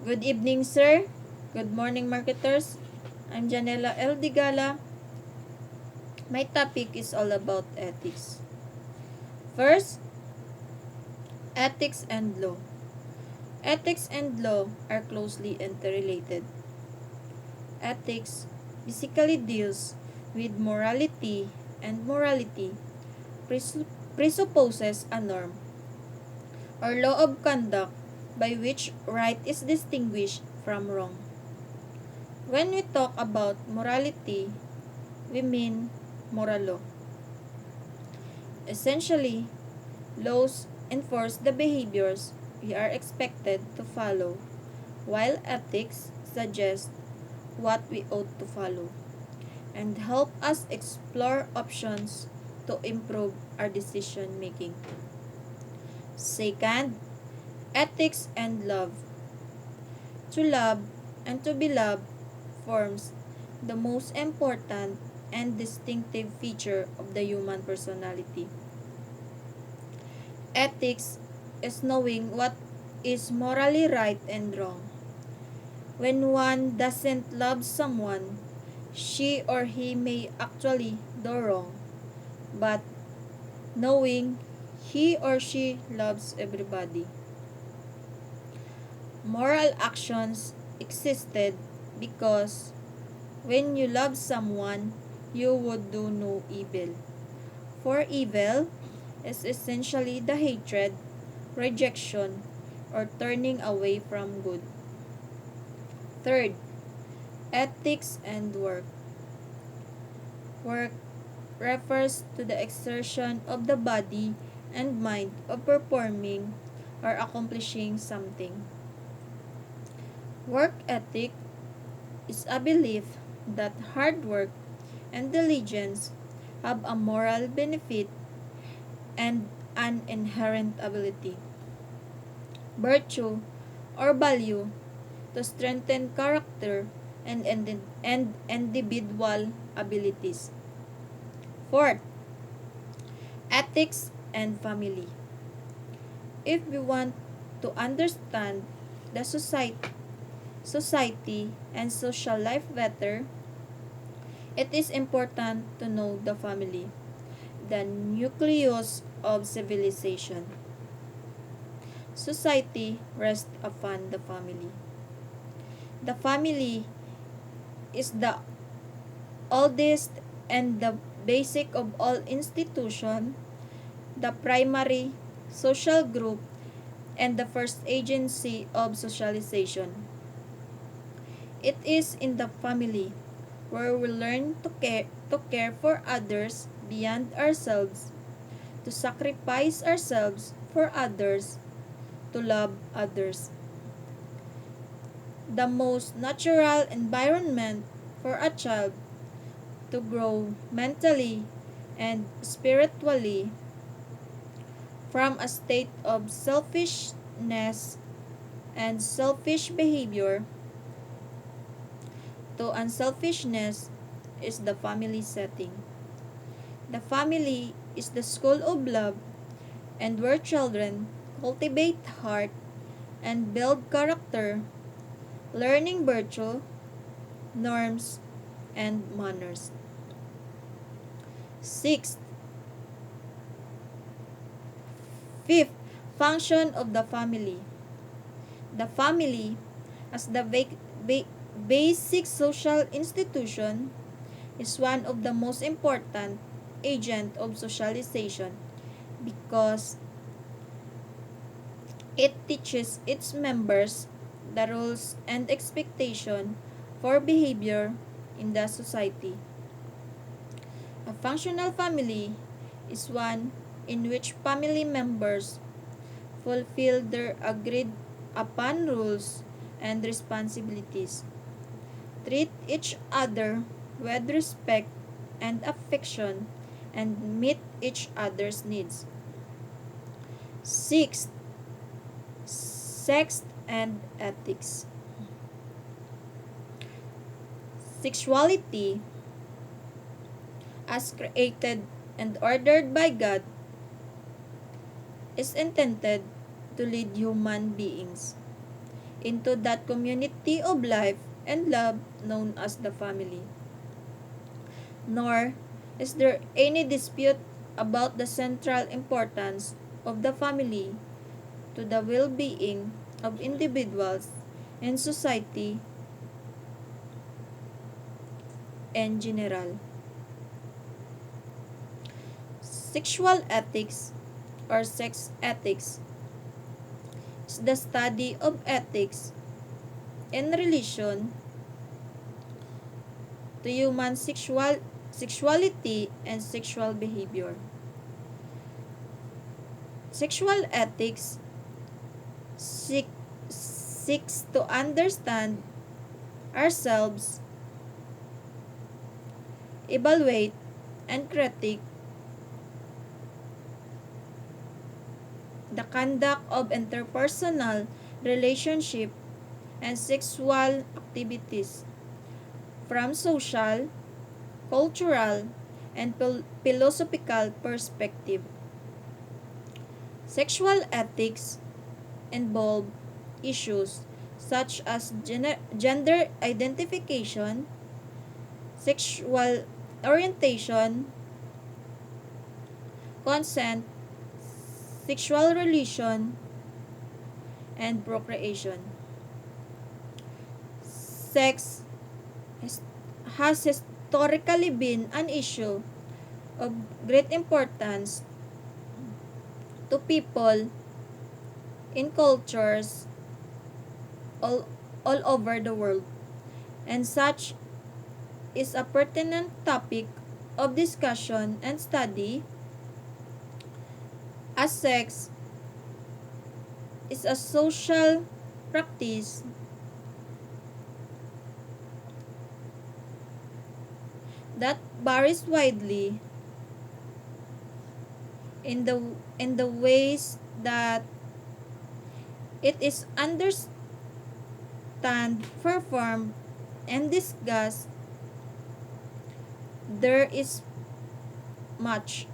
Good evening, sir. Good morning, marketers. I'm Janela L. Digala. My topic is all about ethics. First, ethics and law. Ethics and law are closely interrelated. Ethics basically deals with morality, and morality presupposes a norm or law of conduct by which right is distinguished from wrong. When we talk about morality, we mean moral law. Essentially, laws enforce the behaviors we are expected to follow, while ethics suggests what we ought to follow and help us explore options to improve our decision making. Second, ethics and love. To love and to be loved forms the most important and distinctive feature of the human personality. Ethics is knowing what is morally right and wrong. When one doesn't love someone, she or he may actually do wrong, but knowing he or she loves everybody. Moral actions existed because when you love someone, you would do no evil. For evil is essentially the hatred, rejection, or turning away from good. Third, ethics and work. Work refers to the exertion of the body and mind of performing or accomplishing something. Work ethic is a belief that hard work and diligence have a moral benefit and an inherent ability, virtue, or value to strengthen character and individual abilities. Fourth, ethics and family. If we want to understand the society and social life better, it is important to know the family, the nucleus of civilization. Society rests upon the family. The family is the oldest and the basic of all institution, the primary social group, and the first agency of socialization. It is in the family where we learn to care for others beyond ourselves, to sacrifice ourselves for others, to love others. The most natural environment for a child to grow mentally and spiritually from a state of selfishness and selfish behavior to unselfishness is the family setting. The family is the school of love and where children cultivate heart and build character, learning virtue, norms, and manners. Sixth, fifth, function of the family. The family, as the basic social institution, is one of the most important agent of socialization because it teaches its members the rules and expectation for behavior in the society. A functional family is one in which family members fulfill their agreed upon rules and responsibilities, treat each other with respect and affection, and meet each other's needs. Sixth, sex and ethics. Sexuality, as created and ordered by God, is intended to lead human beings into that community of life and love known as the family. Nor is there any dispute about the central importance of the family to the well-being of individuals and society in general. Sexual ethics or sex ethics is the study of ethics in relation to human sexuality and sexual behavior. Sexual ethics seeks to understand ourselves, evaluate, and critique the conduct of interpersonal relationship and sexual activities from social, cultural, and philosophical perspective. Sexual ethics involve issues such as gender identification, sexual orientation, consent, sexual relation, and procreation. Sex has historically been an issue of great importance to people in cultures all, all over the world, and such is a pertinent topic of discussion and study as sex is a social practice that varies widely in the ways that it is understood, performed, and discussed. There is much.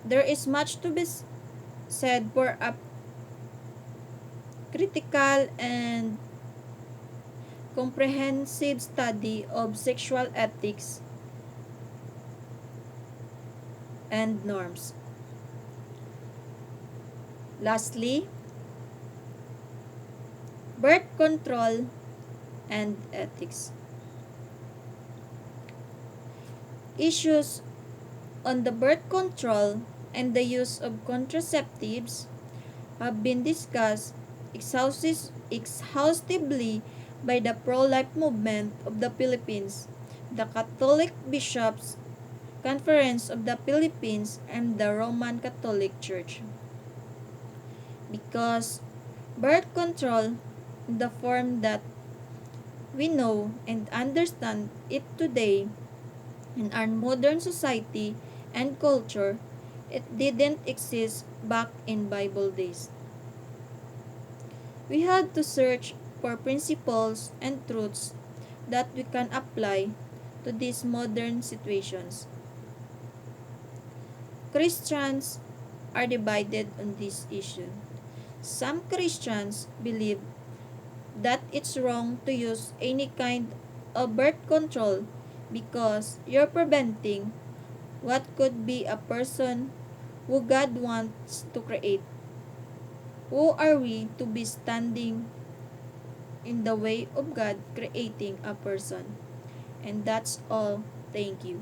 There is much to be said for a critical and comprehensive study of sexual ethics and norms. Lastly, birth control and ethics. Issues on the birth control and the use of contraceptives have been discussed exhaustively by the pro-life movement of the Philippines, the Catholic Bishops' Conference of the Philippines, and the Roman Catholic Church. Because birth control, in the form that we know and understand it today in our modern society and culture, it didn't exist back in Bible days. We had to search for principles and truths that we can apply to these modern situations. Christians are divided on this issue. Some Christians believe that it's wrong to use any kind of birth control because you're preventing what could be a person who God wants to create. Who are we to be standing in the way of God creating a person? And that's all. Thank you.